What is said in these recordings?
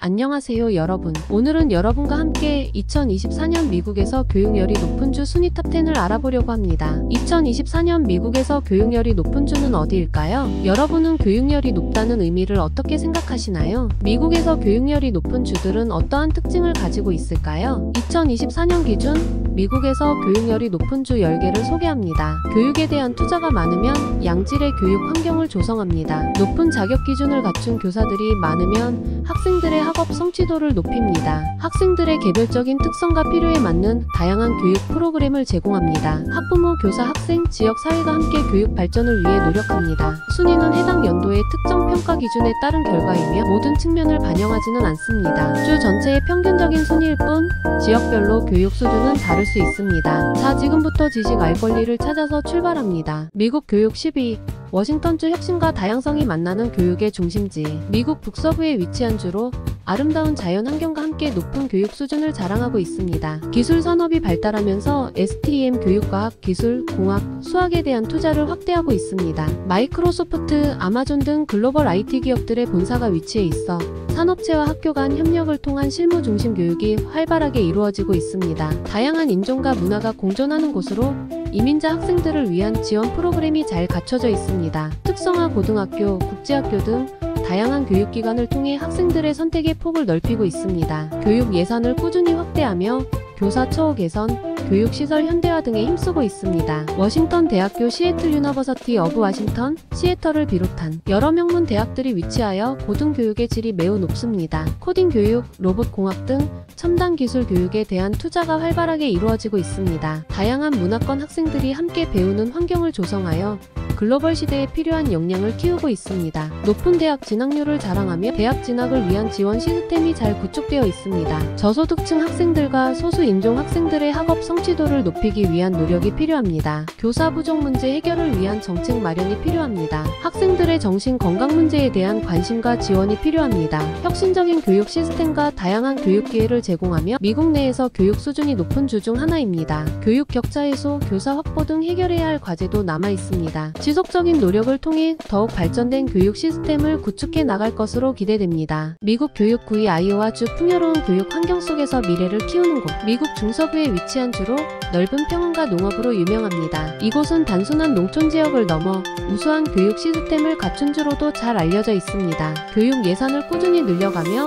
안녕하세요 여러분. 오늘은 여러분과 함께 2024년 미국에서 교육열이 높은 주 순위 탑10을 알아보려고 합니다. 2024년 미국에서 교육열이 높은 주는 어디일까요? 여러분은 교육열이 높다는 의미를 어떻게 생각하시나요? 미국에서 교육열이 높은 주들은 어떠한 특징을 가지고 있을까요? 2024년 기준 미국에서 교육열이 높은 주 10개를 소개합니다. 교육에 대한 투자가 많으면 양질의 교육 환경을 조성합니다. 높은 자격 기준을 갖춘 교사들이 많으면 학생들의 학업 성취도를 높입니다. 학생들의 개별적인 특성과 필요에 맞는 다양한 교육 프로그램을 제공합니다. 학부모, 교사, 학생, 지역 사회가 함께 교육 발전을 위해 노력합니다. 순위는 해당 연도의 특정 평가 기준에 따른 결과이며 모든 측면을 반영하지는 않습니다. 주 전체의 평균적인 순위일 뿐 지역별로 교육 수준은 다를 수 있습니다. 자, 지금부터 지식 알 권리를 찾아서 출발합니다. 미국 교육 10위 워싱턴주 혁신과 다양성이 만나는 교육의 중심지. 미국 북서부에 위치한 주로 아름다운 자연 환경과 함께 높은 교육 수준을 자랑하고 있습니다. 기술 산업이 발달하면서 STEM 교육과학, 기술, 공학, 수학에 대한 투자를 확대하고 있습니다. 마이크로소프트, 아마존 등 글로벌 IT 기업들의 본사가 위치해 있어 산업체와 학교 간 협력을 통한 실무 중심 교육이 활발하게 이루어지고 있습니다. 다양한 인종과 문화가 공존하는 곳으로 이민자 학생들을 위한 지원 프로그램이 잘 갖춰져 있습니다. 특성화 고등학교, 국제학교 등 다양한 교육기관을 통해 학생들의 선택의 폭을 넓히고 있습니다. 교육 예산을 꾸준히 확대하며 교사 처우 개선, 교육시설 현대화 등에 힘쓰고 있습니다. 워싱턴 대학교 시애틀 유니버시티 오브 워싱턴, 시애틀을 비롯한 여러 명문 대학들이 위치하여 고등교육의 질이 매우 높습니다. 코딩 교육, 로봇 공학 등 첨단 기술 교육에 대한 투자가 활발하게 이루어지고 있습니다. 다양한 문화권 학생들이 함께 배우는 환경을 조성하여 글로벌 시대에 필요한 역량을 키우고 있습니다. 높은 대학 진학률을 자랑하며 대학 진학을 위한 지원 시스템이 잘 구축되어 있습니다. 저소득층 학생들과 소수인종 학생들의 학업 성취도를 높이기 위한 노력이 필요합니다. 교사 부족 문제 해결을 위한 정책 마련이 필요합니다. 학생들의 정신 건강 문제에 대한 관심과 지원이 필요합니다. 혁신적인 교육 시스템과 다양한 교육 기회를 제공하며 미국 내에서 교육 수준이 높은 주 중 하나입니다. 교육 격차 해소, 교사 확보 등 해결해야 할 과제도 남아 있습니다. 지속적인 노력을 통해 더욱 발전된 교육 시스템을 구축해 나갈 것으로 기대됩니다. 미국 교육 9위 아이오와주 풍요로운 교육 환경 속에서 미래를 키우는 곳. 미국 중서부에 위치한 주로 넓은 평원과 농업으로 유명합니다. 이곳은 단순한 농촌 지역을 넘어 우수한 교육 시스템을 갖춘 주로도 잘 알려져 있습니다. 교육 예산을 꾸준히 늘려가며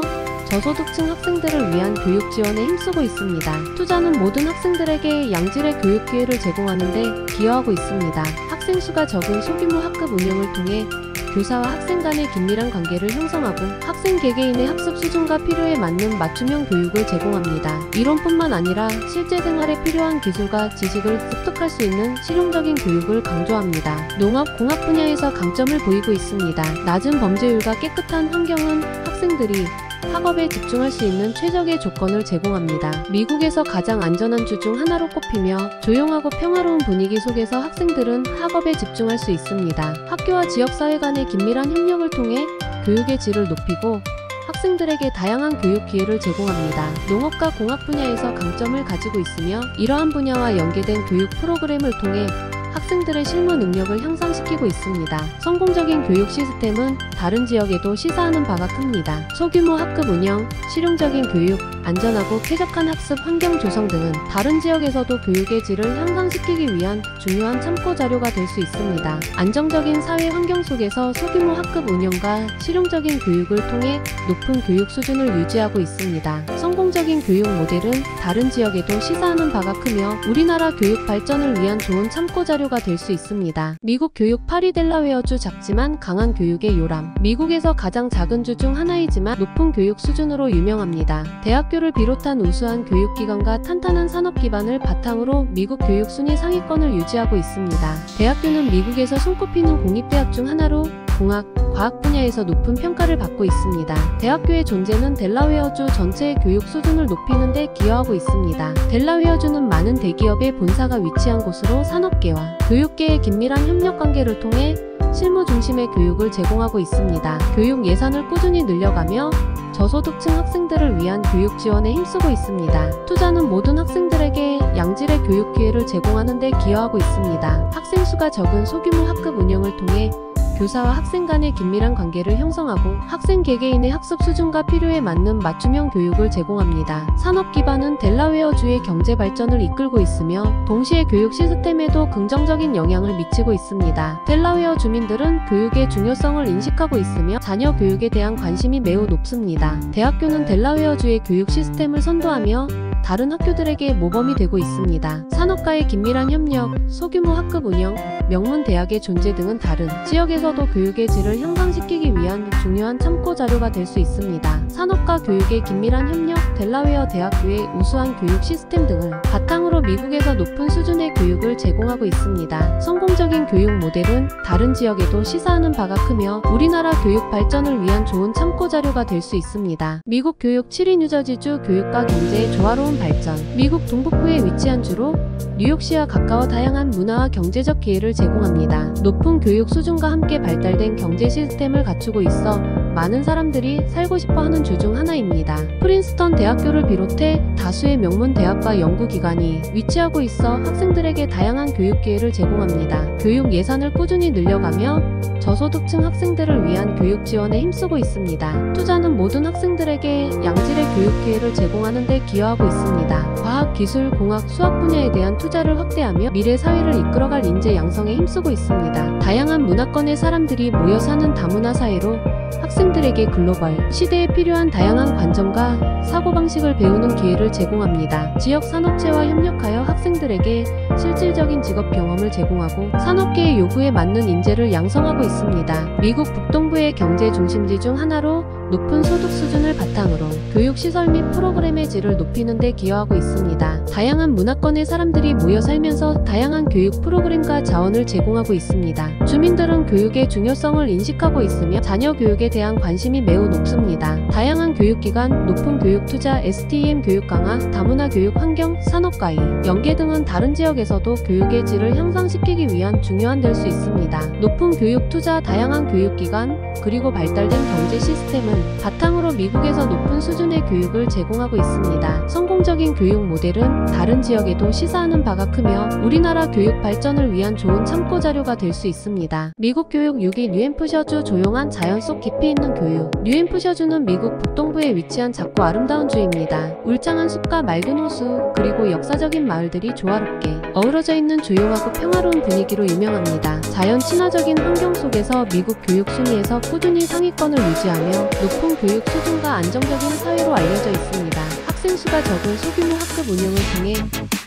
저소득층 학생들을 위한 교육 지원에 힘쓰고 있습니다. 투자는 모든 학생들에게 양질의 교육 기회를 제공하는 데 기여하고 있습니다. 학생 수가 적은 소규모 학급 운영을 통해 교사와 학생 간의 긴밀한 관계를 형성하고 학생 개개인의 학습 수준과 필요에 맞는 맞춤형 교육을 제공합니다. 이론뿐만 아니라 실제 생활에 필요한 기술과 지식을 습득할 수 있는 실용적인 교육을 강조합니다. 농업, 공학 분야에서 강점을 보이고 있습니다. 낮은 범죄율과 깨끗한 환경은 학생들이 학업에 집중할 수 있는 최적의 조건을 제공합니다. 미국에서 가장 안전한 주 중 하나로 꼽히며 조용하고 평화로운 분위기 속에서 학생들은 학업에 집중할 수 있습니다. 학교와 지역사회 간의 긴밀한 협력을 통해 교육의 질을 높이고 학생들에게 다양한 교육 기회를 제공합니다. 농업과 공학 분야에서 강점을 가지고 있으며 이러한 분야와 연계된 교육 프로그램을 통해 학생들의 실무 능력을 향상시키고 있습니다. 성공적인 교육 시스템은 다른 지역에도 시사하는 바가 큽니다. 소규모 학급 운영, 실용적인 교육, 안전하고 쾌적한 학습 환경 조성 등은 다른 지역에서도 교육의 질을 향상시키기 위한 중요한 참고 자료가 될 수 있습니다. 안정적인 사회 환경 속에서 소규모 학급 운영과 실용적인 교육을 통해 높은 교육 수준을 유지하고 있습니다. 성공적인 교육 모델은 다른 지역에도 시사하는 바가 크며 우리나라 교육 발전을 위한 좋은 참고 자료가 될 수 있습니다. 미국 교육 8위 델라웨어주 작지만 강한 교육의 요람. 미국에서 가장 작은 주 중 하나이지만 높은 교육 수준으로 유명합니다. 대학교를 비롯한 우수한 교육기관과 탄탄한 산업 기반을 바탕으로 미국 교육 순위 상위권을 유지하고 있습니다. 대학교는 미국에서 손꼽히는 공립대학 중 하나로 공학, 과학 분야에서 높은 평가를 받고 있습니다. 대학교의 존재는 델라웨어주 전체의 교육 수준을 높이는 데 기여하고 있습니다. 델라웨어주는 많은 대기업의 본사가 위치한 곳으로 산업계와 교육계의 긴밀한 협력 관계를 통해 실무 중심의 교육을 제공하고 있습니다. 교육 예산을 꾸준히 늘려가며 저소득층 학생들을 위한 교육 지원에 힘쓰고 있습니다. 투자는 모든 학생들에게 양질의 교육 기회를 제공하는 데 기여하고 있습니다. 학생 수가 적은 소규모 학급 운영을 통해 교사와 학생 간의 긴밀한 관계를 형성하고 학생 개개인의 학습 수준과 필요에 맞는 맞춤형 교육을 제공합니다. 산업 기반은 델라웨어주의 경제 발전을 이끌고 있으며 동시에 교육 시스템에도 긍정적인 영향을 미치고 있습니다. 델라웨어 주민들은 교육의 중요성을 인식하고 있으며 자녀 교육에 대한 관심이 매우 높습니다. 대학교는 델라웨어주의 교육 시스템을 선도하며 다른 학교들에게 모범이 되고 있습니다. 산업과의 긴밀한 협력, 소규모 학급 운영, 명문 대학의 존재 등은 다른 지역에서도 교육의 질을 향상시키기 위한 중요한 참고 자료가 될 수 있습니다. 산업과 교육의 긴밀한 협력, 델라웨어 대학교의 우수한 교육 시스템 등을 바탕으로 미국에서 높은 수준의 교육을 제공하고 있습니다. 성공적인 교육 모델은 다른 지역에도 시사하는 바가 크며 우리나라 교육 발전을 위한 좋은 참고 자료가 될 수 있습니다. 미국 교육 7위 뉴저지주 교육과 경제의 조화로운 발전. 미국 동북부에 위치한 주로 뉴욕시와 가까워 다양한 문화와 경제적 기회를 제공합니다. 높은 교육 수준과 함께 발달된 경제 시스템을 갖추고 있어 많은 사람들이 살고 싶어 하는 주 중 하나입니다. 프린스턴 대학교를 비롯해 다수의 명문 대학과 연구기관이 위치하고 있어 학생들에게 다양한 교육 기회를 제공합니다. 교육 예산을 꾸준히 늘려가며 저소득층 학생들을 위한 교육 지원에 힘쓰고 있습니다. 투자는 모든 학생들에게 양질의 교육 기회를 제공하는 데 기여하고 있습니다. 과학, 기술, 공학, 수학 분야에 대한 투자를 확대하며 미래 사회를 이끌어갈 인재 양성에 힘쓰고 있습니다. 다양한 문화권의 사람들이 모여 사는 다문화 사회로 학생들에게 글로벌 시대에 필요한 다양한 관점과 사고방식을 배우는 기회를 제공합니다. 지역 산업체와 협력하여 학생들에게 실질적인 직업 경험을 제공하고 산업계의 요구에 맞는 인재를 양성하고 있습니다. 미국 북동부의 경제 중심지 중 하나로 높은 소득 수준을 바탕으로 교육 시설 및 프로그램의 질을 높이는 데 기여하고 있습니다. 다양한 문화권의 사람들이 모여 살면서 다양한 교육 프로그램과 자원을 제공하고 있습니다. 주민들은 교육의 중요성을 인식하고 있으며 자녀 교육에 대한 관심이 매우 높습니다. 다양한 교육기관, 높은 교육 투자, STEM 교육 강화, 다문화 교육 환경, 산업과의 연계 등은 다른 지역에서도 교육의 질을 향상시키기 위한 중요한 될 수 있습니다. 높은 교육 투자, 다양한 교육기관, 그리고 발달된 경제 시스템은 바탕으로 미국에서 높은 수준의 교육을 제공하고 있습니다. 성공적인 교육 모델은 다른 지역에도 시사하는 바가 크며 우리나라 교육 발전을 위한 좋은 참고 자료가 될 수 있습니다. 미국 교육 6위 뉴햄프셔주 조용한 자연 속 깊이 있는 교육. 뉴햄프셔주는 미국 북동부에 위치한 작고 아름다운 주입니다. 울창한 숲과 맑은 호수, 그리고 역사적인 마을들이 조화롭게 어우러져 있는 조용하고 평화로운 분위기로 유명합니다. 자연 친화적인 환경 속에서 미국 교육 순위에서 꾸준히 상위권을 유지하며 높은 교육 수준과 안정적인 사회로 알려져 있습니다. 학생 수가 적은 소규모 학급 운영을 통해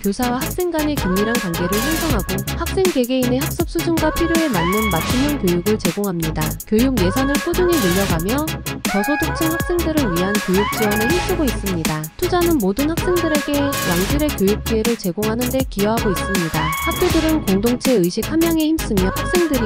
교사와 학생 간의 긴밀한 관계를 형성하고 학생 개개인의 학습 수준과 필요에 맞는 맞춤형 교육을 제공합니다. 교육 예산을 꾸준히 늘려가며 저소득층 학생들을 위한 교육 지원에 힘쓰고 있습니다. 투자는 모든 학생들에게 양질의 교육 기회를 제공하는 데 기여하고 있습니다. 학교들은 공동체 의식 함양에 힘쓰며 학생들이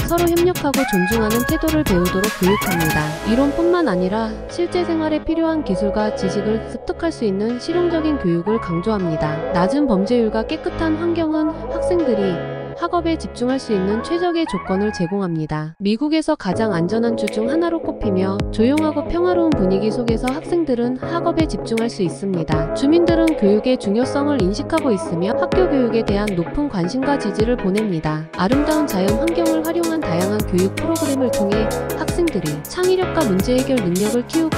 서로 협력하고 존중하는 태도를 배우도록 교육합니다. 이론뿐만 아니라 실제 생활에 필요한 기술과 지식을 습득할 수 있는 실용적인 교육을 강조합니다. 낮은 범죄율과 깨끗한 환경은 학생들이 학업에 집중할 수 있는 최적의 조건을 제공합니다. 미국에서 가장 안전한 주 중 하나로 꼽히며 조용하고 평화로운 분위기 속에서 학생들은 학업에 집중할 수 있습니다. 주민들은 교육의 중요성을 인식하고 있으며 학교 교육에 대한 높은 관심과 지지를 보냅니다. 아름다운 자연 환경을 활용한 다양한 교육 프로그램을 통해 학생들이 창의력과 문제 해결 능력을 키우고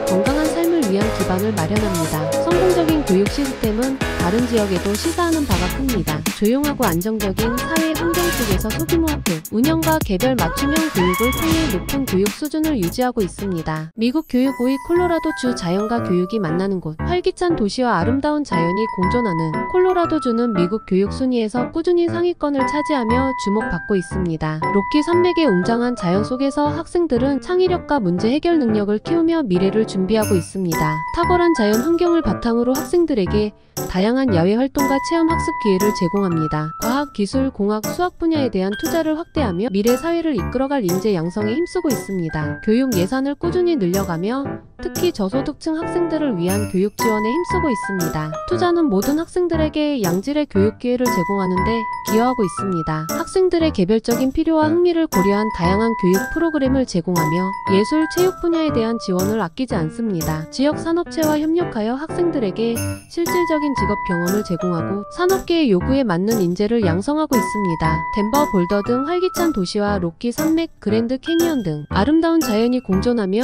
건강한 삶을 위한 기반을 마련합니다. 성공적인 교육 시스템은 다른 지역에도 시사하는 바가 큽니다. 조용하고 안정적인 사회 환경 속에서 소규모 학교 운영과 개별 맞춤형 교육을 통해 높은 교육 수준을 유지하고 있습니다. 미국 교육 5위 콜로라도주 자연과 교육이 만나는 곳. 활기찬 도시와 아름다운 자연이 공존하는 콜로라도주는 미국 교육 순위에서 꾸준히 상위권을 차지하며 주목받고 있습니다. 로키 산맥의 웅장한 자연 속에서 학생들은 창의력과 문제 해결 능력을 키우며 미래를 준비하고 있습니다. 탁월한 자연 환경을 바탕으로 학생들에게 다양한 야외 활동과 체험 학습 기회를 제공합니다. 과학, 기술, 공학, 수학 분야에 대한 투자를 확대하며 미래 사회를 이끌어갈 인재 양성에 힘쓰고 있습니다. 교육 예산을 꾸준히 늘려가며 특히 저소득층 학생들을 위한 교육 지원에 힘쓰고 있습니다. 투자는 모든 학생들에게 양질의 교육 기회를 제공하는 데 기여하고 있습니다. 학생들의 개별적인 필요와 흥미를 고려한 다양한 교육 프로그램을 제공하며 예술, 체육 분야에 대한 지원을 아끼지 않습니다. 지역 산업체와 협력하여 학생 학생들에게 실질적인 직업 경험을 제공하고 산업계의 요구에 맞는 인재를 양성하고 있습니다. 덴버 볼더 등 활기찬 도시와 로키 산맥, 그랜드 캐니언 등 아름다운 자연이 공존하며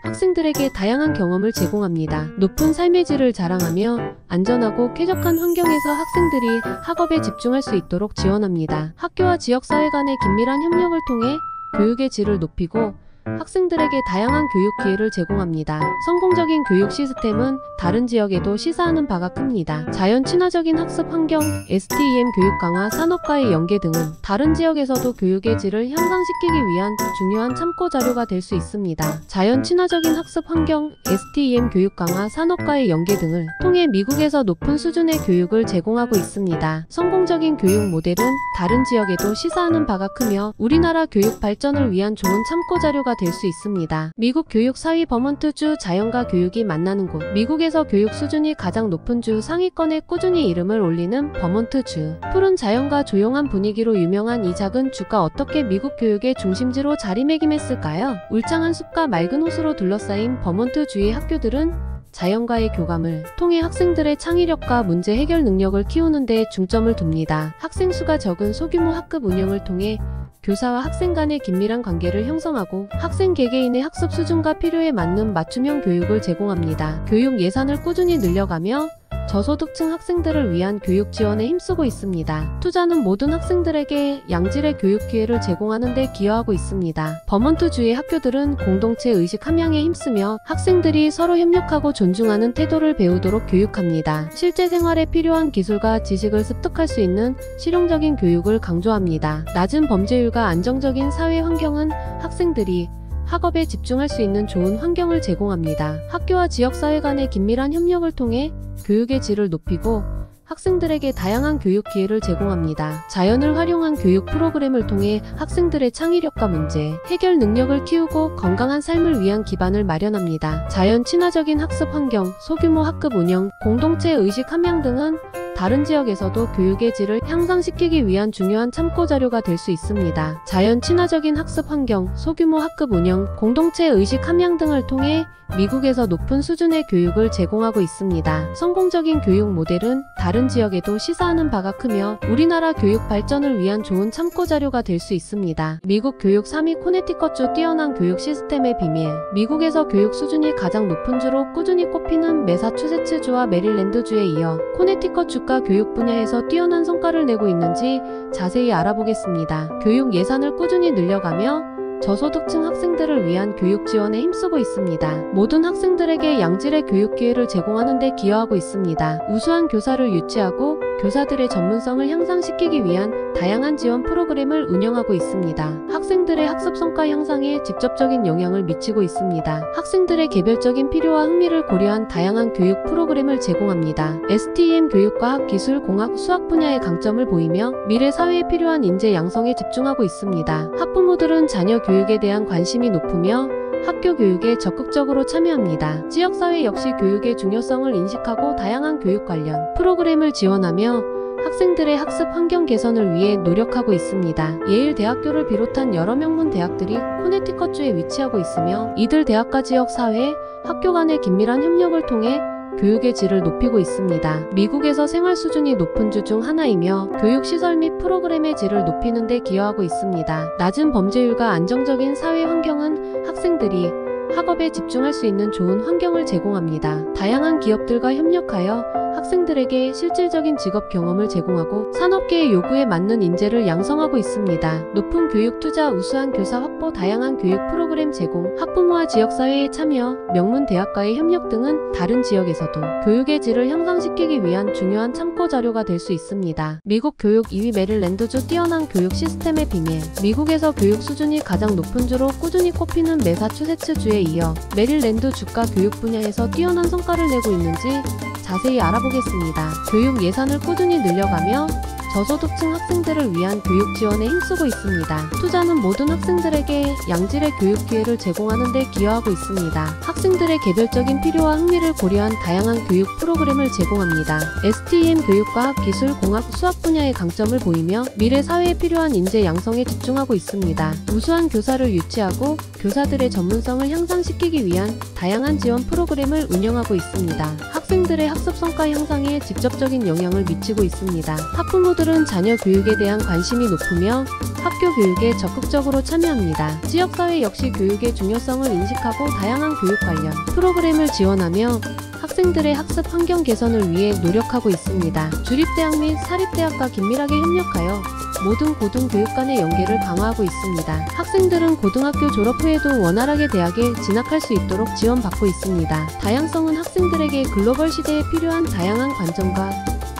학생들에게 다양한 경험을 제공합니다. 높은 삶의 질을 자랑하며 안전하고 쾌적한 환경에서 학생들이 학업에 집중할 수 있도록 지원합니다. 학교와 지역사회 간의 긴밀한 협력을 통해 교육의 질을 높이고 학생들에게 다양한 교육 기회를 제공합니다. 성공적인 교육 시스템은 다른 지역에도 시사하는 바가 큽니다. 자연 친화적인 학습 환경, STEM 교육 강화, 산업과의 연계 등은 다른 지역에서도 교육의 질을 향상시키기 위한 중요한 참고 자료가 될 수 있습니다. 자연 친화적인 학습 환경, STEM 교육 강화, 산업과의 연계 등을 통해 미국에서 높은 수준의 교육을 제공하고 있습니다. 성공적인 교육 모델은 다른 지역에도 시사하는 바가 크며 우리나라 교육 발전을 위한 좋은 참고 자료가 될 수 있습니다. 미국 교육 4위 버몬트주. 자연과 교육이 만나는 곳. 미국에서 교육 수준이 가장 높은 주 상위권에 꾸준히 이름을 올리는 버몬트주. 푸른 자연과 조용한 분위기로 유명한 이 작은 주가 어떻게 미국 교육의 중심지로 자리매김했을까요? 울창한 숲과 맑은 호수로 둘러싸인 버몬트주의 학교들은 자연과의 교감을 통해 학생들의 창의력과 문제 해결 능력을 키우는 데 중점을 둡니다. 학생 수가 적은 소규모 학급 운영을 통해 교사와 학생 간의 긴밀한 관계를 형성하고 학생 개개인의 학습 수준과 필요에 맞는 맞춤형 교육을 제공합니다. 교육 예산을 꾸준히 늘려가며 저소득층 학생들을 위한 교육 지원에 힘쓰고 있습니다. 투자는 모든 학생들에게 양질의 교육 기회를 제공하는 데 기여하고 있습니다. 버몬트주의 학교들은 공동체 의식 함양에 힘쓰며 학생들이 서로 협력하고 존중하는 태도를 배우도록 교육합니다. 실제 생활에 필요한 기술과 지식을 습득할 수 있는 실용적인 교육을 강조합니다. 낮은 범죄율과 안정적인 사회 환경은 학생들이 학업에 집중할 수 있는 좋은 환경을 제공합니다. 학교와 지역사회 간의 긴밀한 협력을 통해 교육의 질을 높이고 학생들에게 다양한 교육 기회를 제공합니다. 자연을 활용한 교육 프로그램을 통해 학생들의 창의력과 문제 해결 능력을 키우고 건강한 삶을 위한 기반을 마련합니다. 자연 친화적인 학습 환경, 소규모 학급 운영, 공동체 의식 함양 등은 다른 지역에서도 교육의 질을 향상시키기 위한 중요한 참고 자료가 될 수 있습니다. 자연 친화적인 학습 환경, 소규모 학급 운영, 공동체 의식 함양 등을 통해 미국에서 높은 수준의 교육을 제공하고 있습니다. 성공적인 교육 모델은 다른 지역에도 시사하는 바가 크며 우리나라 교육 발전을 위한 좋은 참고 자료가 될 수 있습니다. 미국 교육 3위 코네티컷주. 뛰어난 교육 시스템의 비밀. 미국에서 교육 수준이 가장 높은 주로 꾸준히 꼽히는 매사추세츠주와 메릴랜드주에 이어 코네티컷주가 교육 분야에서 뛰어난 성과를 내고 있는지 자세히 알아보겠습니다. 교육 예산을 꾸준히 늘려가며 저소득층 학생들을 위한 교육 지원에 힘쓰고 있습니다. 모든 학생들에게 양질의 교육 기회를 제공하는 데 기여하고 있습니다. 우수한 교사를 유치하고 교사들의 전문성을 향상시키기 위한 다양한 지원 프로그램을 운영하고 있습니다. 학생들의 학습 성과 향상에 직접적인 영향을 미치고 있습니다. 학생들의 개별적인 필요와 흥미를 고려한 다양한 교육 프로그램을 제공합니다. STEM 교육과학, 기술, 공학, 수학 분야의 강점을 보이며 미래 사회에 필요한 인재 양성에 집중하고 있습니다. 학부모들은 자녀 교육에 대한 관심이 높으며 학교 교육에 적극적으로 참여합니다. 지역사회 역시 교육의 중요성을 인식하고 다양한 교육 관련 프로그램을 지원하며 학생들의 학습 환경 개선을 위해 노력하고 있습니다. 예일 대학교를 비롯한 여러 명문 대학들이 코네티컷주에 위치하고 있으며 이들 대학과 지역 사회, 학교 간의 긴밀한 협력을 통해 교육의 질을 높이고 있습니다. 미국에서 생활 수준이 높은 주 중 하나이며 교육시설 및 프로그램의 질을 높이는 데 기여하고 있습니다. 낮은 범죄율과 안정적인 사회 환경은 학생들이 학업에 집중할 수 있는 좋은 환경을 제공합니다. 다양한 기업들과 협력하여 학생들에게 실질적인 직업 경험을 제공하고 산업계의 요구에 맞는 인재를 양성하고 있습니다. 높은 교육 투자, 우수한 교사 확보, 다양한 교육 프로그램 제공, 학부모와 지역사회의 참여, 명문 대학과의 협력 등은 다른 지역에서도 교육의 질을 향상시키기 위한 중요한 참고 자료가 될 수 있습니다. 미국 교육 2위 메릴랜드주. 뛰어난 교육 시스템의 비밀. 미국에서 교육 수준이 가장 높은 주로 꾸준히 꼽히는 매사추세츠주에 이어 메릴랜드 주가 교육 분야에서 뛰어난 성과를 내고 있는지 자세히 알아보겠습니다. 교육 예산을 꾸준히 늘려가며 저소득층 학생들을 위한 교육 지원에 힘쓰고 있습니다. 투자는 모든 학생들에게 양질의 교육 기회를 제공하는 데 기여하고 있습니다. 학생들의 개별적인 필요와 흥미를 고려한 다양한 교육 프로그램을 제공합니다. STEM 교육과학, 기술, 공학, 수학 분야의 강점을 보이며 미래 사회에 필요한 인재 양성에 집중하고 있습니다. 우수한 교사를 유치하고 교사들의 전문성을 향상시키기 위한 다양한 지원 프로그램을 운영하고 있습니다. 학생들의 학습 성과 향상에 직접적인 영향을 미치고 있습니다. 학부모들은 자녀 교육에 대한 관심이 높으며 학교 교육에 적극적으로 참여합니다. 지역사회 역시 교육의 중요성을 인식하고 다양한 교육 관련 프로그램을 지원하며 학생들의 학습 환경 개선을 위해 노력하고 있습니다. 주립대학 및 사립대학과 긴밀하게 협력하여 모든 고등교육 간의 연계를 강화하고 있습니다. 학생들은 고등학교 졸업 후에도 원활하게 대학에 진학할 수 있도록 지원받고 있습니다. 다양성은 학생들에게 글로벌 시대에 필요한 다양한 관점과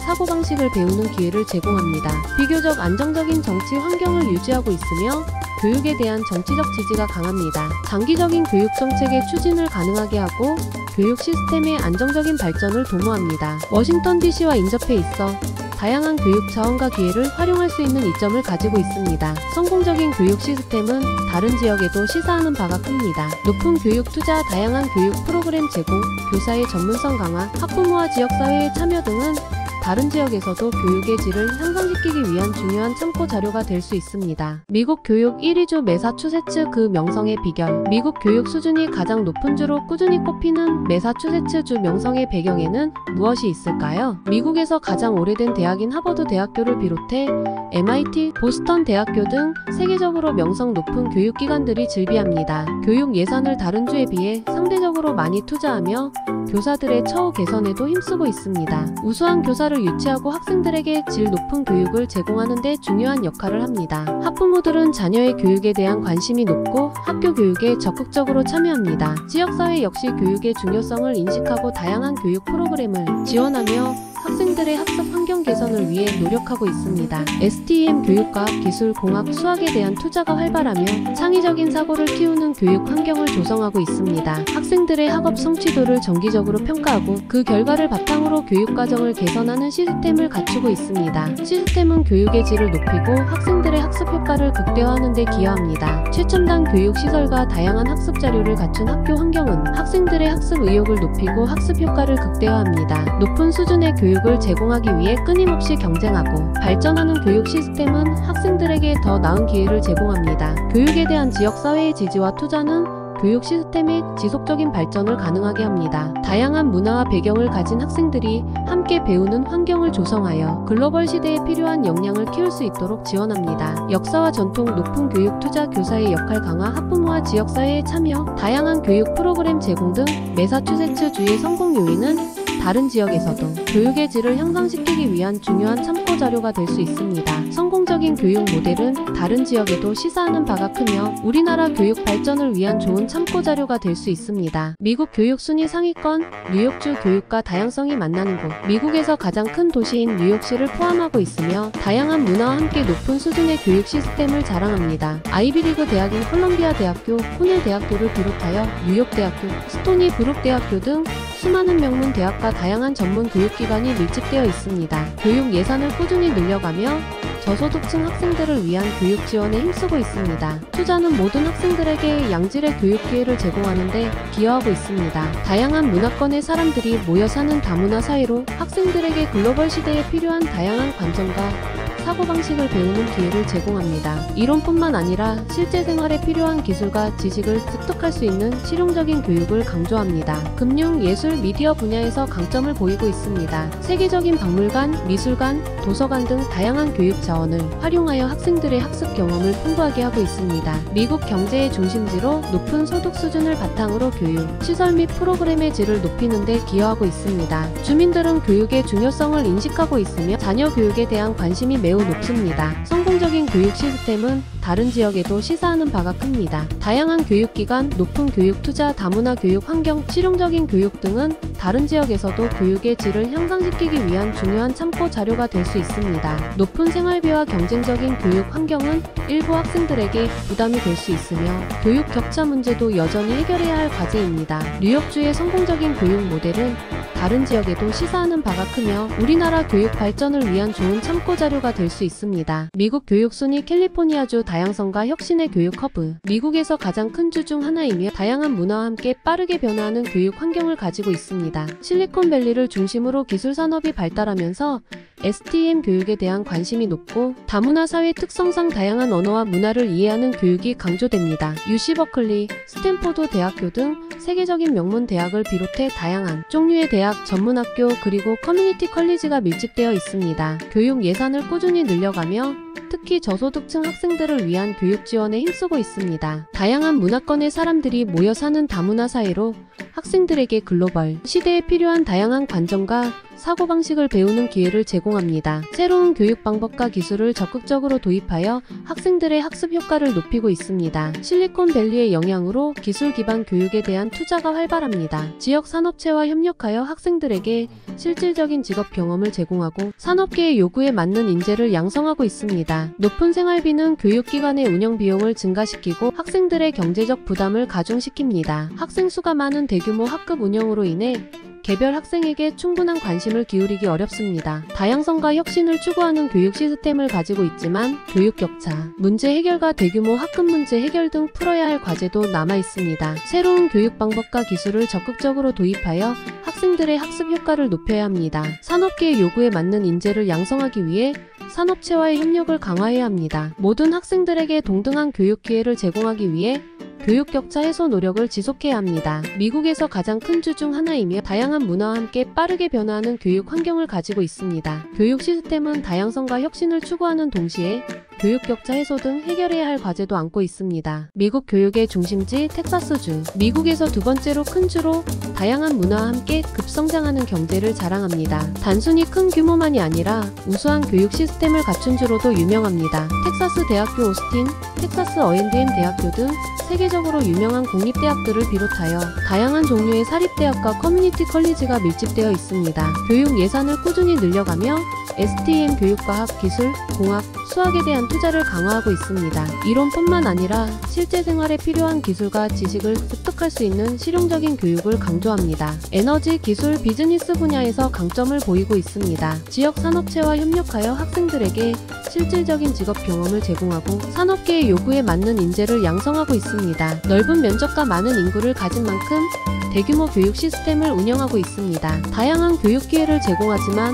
사고방식을 배우는 기회를 제공합니다. 비교적 안정적인 정치 환경을 유지하고 있으며 교육에 대한 정치적 지지가 강합니다. 장기적인 교육 정책의 추진을 가능하게 하고 교육 시스템의 안정적인 발전을 도모합니다. 워싱턴 DC와 인접해 있어 다양한 교육 자원과 기회를 활용할 수 있는 이점을 가지고 있습니다. 성공적인 교육 시스템은 다른 지역에도 시사하는 바가 큽니다. 높은 교육 투자, 다양한 교육 프로그램 제공, 교사의 전문성 강화, 학부모와 지역사회의 참여 등은 다른 지역에서도 교육의 질을 향상시키기 위한 중요한 참고 자료가 될 수 있습니다. 미국 교육 1위주 매사추세츠 그 명성의 비결. 미국 교육 수준이 가장 높은 주로 꾸준히 꼽히는 매사추세츠주 명성의 배경에는 무엇이 있을까요? 미국에서 가장 오래된 대학인 하버드 대학교를 비롯해 MIT, 보스턴 대학교 등 세계적으로 명성 높은 교육기관들이 즐비합니다. 교육 예산을 다른 주에 비해 상대적으로 많이 투자하며 교사들의 처우 개선에도 힘쓰고 있습니다. 우수한 교사를 유치하고 학생들에게 질 높은 교육을 제공하는 데 중요한 역할을 합니다. 학부모들은 자녀의 교육에 대한 관심이 높고 학교 교육에 적극적으로 참여합니다. 지역사회 역시 교육의 중요성을 인식하고 다양한 교육 프로그램을 지원하며 학생들의 학습 환경 개선을 위해 노력하고 있습니다. STEM 교육과학, 기술, 공학, 수학에 대한 투자가 활발하며 창의적인 사고를 키우는 교육 환경을 조성하고 있습니다. 학생들의 학업 성취도를 정기적으로 평가하고 그 결과를 바탕으로 교육과정을 개선하는 시스템을 갖추고 있습니다. 시스템은 교육의 질을 높이고 학생들의 학습 효과를 극대화하는 데 기여합니다. 최첨단 교육 시설과 다양한 학습 자료를 갖춘 학교 환경은 학생들의 학습 의욕을 높이고 학습 효과를 극대화합니다. 높은 수준의 교육을 제공하기 위해 끊임없이 경쟁하고 발전하는 교육 시스템은 학생들에게 더 나은 기회를 제공합니다. 교육에 대한 지역사회의 지지와 투자는 교육 시스템의 지속적인 발전을 가능하게 합니다. 다양한 문화와 배경을 가진 학생들이 함께 배우는 환경을 조성하여 글로벌 시대에 필요한 역량을 키울 수 있도록 지원합니다. 역사와 전통, 높은 교육 투자, 교사의 역할 강화, 학부모와 지역사회의 참여, 다양한 교육 프로그램 제공 등 매사추세츠주의 성공 요인은 다른 지역에서도 교육의 질을 향상시키기 위한 중요한 참고 자료가 될 수 있습니다. 성공적인 교육 모델은 다른 지역에도 시사하는 바가 크며 우리나라 교육 발전을 위한 좋은 참고 자료가 될 수 있습니다. 미국 교육 순위 상위권, 뉴욕주 교육과 다양성이 만나는 곳. 미국에서 가장 큰 도시인 뉴욕시를 포함하고 있으며 다양한 문화와 함께 높은 수준의 교육 시스템을 자랑합니다. 아이비리그 대학인 콜럼비아 대학교, 코넬 대학교를 비롯하여 뉴욕 대학교, 스토니 브룩 대학교 등 수많은 명문 대학과 다양한 전문 교육기관이 밀집되어 있습니다. 교육 예산을 꾸준히 늘려가며 저소득층 학생들을 위한 교육 지원에 힘쓰고 있습니다. 투자는 모든 학생들에게 양질의 교육 기회를 제공하는 데 기여하고 있습니다. 다양한 문화권의 사람들이 모여 사는 다문화 사회로 학생들에게 글로벌 시대에 필요한 다양한 관점과 사고방식을 배우는 기회를 제공합니다. 이론뿐만 아니라 실제 생활에 필요한 기술과 지식을 습득할 수 있는 실용적인 교육을 강조합니다. 금융, 예술, 미디어 분야에서 강점을 보이고 있습니다. 세계적인 박물관, 미술관, 도서관 등 다양한 교육 자원을 활용하여 학생들의 학습 경험을 풍부하게 하고 있습니다. 미국 경제의 중심지로 높은 소득 수준을 바탕으로 교육, 시설 및 프로그램의 질을 높이는 데 기여하고 있습니다. 주민들은 교육의 중요성을 인식하고 있으며 자녀 교육에 대한 관심이 매우 높습니다. 성공적인 교육 시스템은 다른 지역에도 시사하는 바가 큽니다. 다양한 교육기관, 높은 교육 투자, 다문화 교육 환경, 실용적인 교육 등은 다른 지역에서도 교육의 질을 향상시키기 위한 중요한 참고 자료가 될 수 있습니다. 높은 생활비와 경쟁적인 교육 환경은 일부 학생들에게 부담이 될 수 있으며 교육 격차 문제도 여전히 해결해야 할 과제입니다. 뉴욕주의 성공적인 교육 모델은 다른 지역에도 시사하는 바가 크며 우리나라 교육 발전을 위한 좋은 참고 자료가 될 수 있습니다. 미국 교육 순위 캘리포니아주 다양성과 혁신의 교육 허브. 미국에서 가장 큰 주 중 하나이며 다양한 문화와 함께 빠르게 변화하는 교육 환경을 가지고 있습니다. 실리콘밸리를 중심으로 기술 산업이 발달하면서 STEM 교육에 대한 관심이 높고 다문화 사회 특성상 다양한 언어와 문화를 이해하는 교육이 강조됩니다. UC 버클리, 스탠포드 대학교 등 세계적인 명문 대학을 비롯해 다양한 종류의 대학, 전문학교 그리고 커뮤니티 컬리지가 밀집되어 있습니다. 교육 예산을 꾸준히 늘려가며 특히 저소득층 학생들을 위한 교육 지원에 힘쓰고 있습니다. 다양한 문화권의 사람들이 모여 사는 다문화 사회로 학생들에게 글로벌 시대에 필요한 다양한 관점과 사고방식을 배우는 기회를 제공합니다. 새로운 교육 방법과 기술을 적극적으로 도입하여 학생들의 학습 효과를 높이고 있습니다. 실리콘밸리의 영향으로 기술 기반 교육에 대한 투자가 활발합니다. 지역 산업체와 협력하여 학생들에게 실질적인 직업 경험을 제공하고 산업계의 요구에 맞는 인재를 양성하고 있습니다. 높은 생활비는 교육기관의 운영 비용을 증가시키고 학생들의 경제적 부담을 가중시킵니다. 학생 수가 많은 대규모 학급 운영으로 인해 개별 학생에게 충분한 관심을 기울이기 어렵습니다. 다양성과 혁신을 추구하는 교육 시스템을 가지고 있지만 교육 격차, 문제 해결과 대규모 학급 문제 해결 등 풀어야 할 과제도 남아 있습니다. 새로운 교육 방법과 기술을 적극적으로 도입하여 학생들의 학습 효과를 높여야 합니다. 산업계의 요구에 맞는 인재를 양성하기 위해 산업체와의 협력을 강화해야 합니다. 모든 학생들에게 동등한 교육 기회를 제공하기 위해 교육 격차 해소 노력을 지속해야 합니다. 미국에서 가장 큰 주 중 하나이며 다양한 문화와 함께 빠르게 변화하는 교육 환경을 가지고 있습니다. 교육 시스템은 다양성과 혁신을 추구하는 동시에 교육 격차 해소 등 해결해야 할 과제도 안고 있습니다. 미국 교육의 중심지 텍사스주. 미국에서 두 번째로 큰 주로 다양한 문화와 함께 급성장하는 경제를 자랑합니다. 단순히 큰 규모만이 아니라 우수한 교육 시스템을 갖춘 주로도 유명합니다. 텍사스 대학교 오스틴, 텍사스 A&M 대학교 등 세계적으로 유명한 공립대학들을 비롯하여 다양한 종류의 사립대학과 커뮤니티 컬리지가 밀집되어 있습니다. 교육 예산을 꾸준히 늘려가며 STEM 교육과학, 기술, 공학, 수학에 대한 투자를 강화하고 있습니다. 이론뿐만 아니라 실제 생활에 필요한 기술과 지식을 습득할 수 있는 실용적인 교육을 강조합니다. 에너지, 기술, 비즈니스 분야에서 강점을 보이고 있습니다. 지역 산업체와 협력하여 학생들에게 실질적인 직업 경험을 제공하고 산업계의 요구에 맞는 인재를 양성하고 있습니다. 넓은 면적과 많은 인구를 가진 만큼 대규모 교육 시스템을 운영하고 있습니다. 다양한 교육 기회를 제공하지만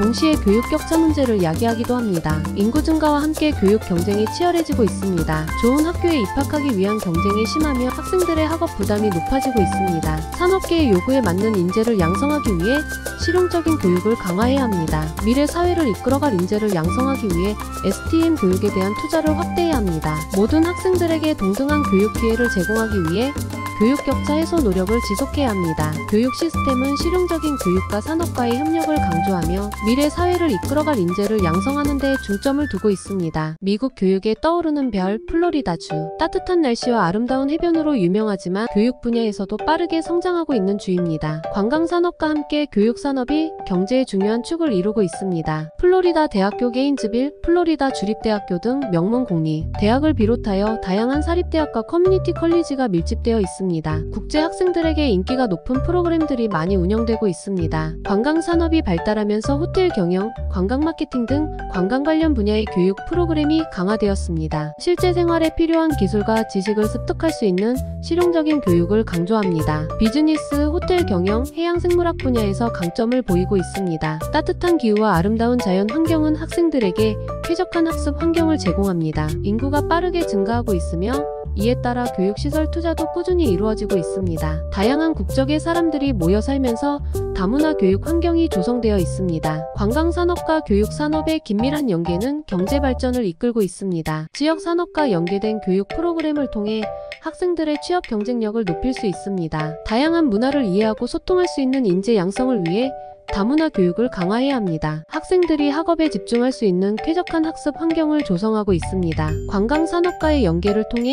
동시에 교육 격차 문제를 야기하기도 합니다. 인구 증가와 함께 교육 경쟁이 치열해지고 있습니다. 좋은 학교에 입학하기 위한 경쟁이 심하며 학생들의 학업 부담이 높아지고 있습니다. 산업계의 요구에 맞는 인재를 양성하기 위해 실용적인 교육을 강화해야 합니다. 미래 사회를 이끌어갈 인재를 양성하기 위해 STEM 교육에 대한 투자를 확대해야 합니다. 모든 학생들에게 동등한 교육 기회를 제공하기 위해 교육 격차 해소 노력을 지속해야 합니다. 교육 시스템은 실용적인 교육과 산업과의 협력을 강조하며 미래 사회를 이끌어갈 인재를 양성하는 데 중점을 두고 있습니다. 미국 교육의 떠오르는 별, 플로리다주. 따뜻한 날씨와 아름다운 해변으로 유명하지만 교육 분야에서도 빠르게 성장하고 있는 주입니다. 관광산업과 함께 교육산업이 경제의 중요한 축을 이루고 있습니다. 플로리다 대학교 게인즈빌, 플로리다 주립대학교 등 명문 공립 대학을 비롯하여 다양한 사립대학과 커뮤니티 컬리지가 밀집되어 있습니다. 국제 학생들에게 인기가 높은 프로그램들이 많이 운영되고 있습니다. 관광산업이 발달하면서 호텔 경영, 관광 마케팅 등 관광 관련 분야의 교육 프로그램이 강화되었습니다. 실제 생활에 필요한 기술과 지식을 습득할 수 있는 실용적인 교육을 강조합니다. 비즈니스, 호텔 경영, 해양 생물학 분야에서 강점을 보이고 있습니다. 따뜻한 기후와 아름다운 자연 환경은 학생들에게 쾌적한 학습 환경을 제공합니다. 인구가 빠르게 증가하고 있으며 이에 따라 교육시설 투자도 꾸준히 이루어지고 있습니다. 다양한 국적의 사람들이 모여 살면서 다문화 교육 환경이 조성되어 있습니다. 관광산업과 교육산업의 긴밀한 연계는 경제 발전을 이끌고 있습니다. 지역 산업과 연계된 교육 프로그램을 통해 학생들의 취업 경쟁력을 높일 수 있습니다. 다양한 문화를 이해하고 소통할 수 있는 인재 양성을 위해 다문화 교육을 강화해야 합니다. 학생들이 학업에 집중할 수 있는 쾌적한 학습 환경을 조성하고 있습니다. 관광산업과의 연계를 통해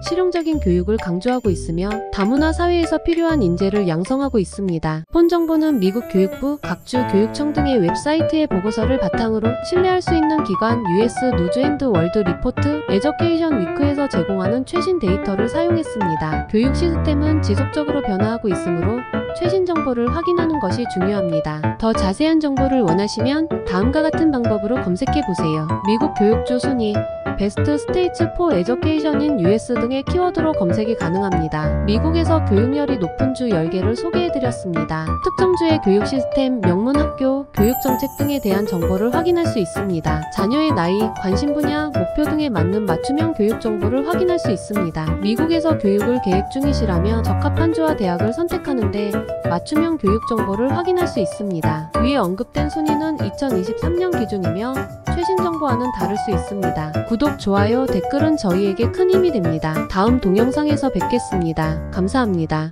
실용적인 교육을 강조하고 있으며 다문화 사회에서 필요한 인재를 양성하고 있습니다. 본 정보는 미국 교육부, 각주 교육청 등의 웹사이트의 보고서를 바탕으로 신뢰할 수 있는 기관 US 누즈 앤드 월드 리포트, 에저케이션 위크에서 제공하는 최신 데이터를 사용했습니다. 교육 시스템은 지속적으로 변화하고 있으므로 최신 정보를 확인하는 것이 중요합니다. 더 자세한 정보를 원하시면 다음과 같은 방법으로 검색해보세요. 미국 교육주 순위, 베스트 스테이츠 포 에저케이션인 US 등의 키워드로 검색이 가능합니다. 미국에서 교육열이 높은 주 10개를 소개해드렸습니다. 특정 주의 교육 시스템, 명문 학교, 교육 정책 등에 대한 정보를 확인할 수 있습니다. 자녀의 나이, 관심 분야, 목표 등에 맞는 맞춤형 교육 정보를 확인할 수 있습니다. 미국에서 교육을 계획 중이시라면 적합한 주와 대학을 선택하는데 맞춤형 교육 정보를 확인할 수 있습니다. 위에 언급된 순위는 2023년 기준이며 최신 정보와는 다를 수 있습니다. 구독, 좋아요, 댓글은 저희에게 큰 힘이 됩니다. 다음 동영상에서 뵙겠습니다. 감사합니다.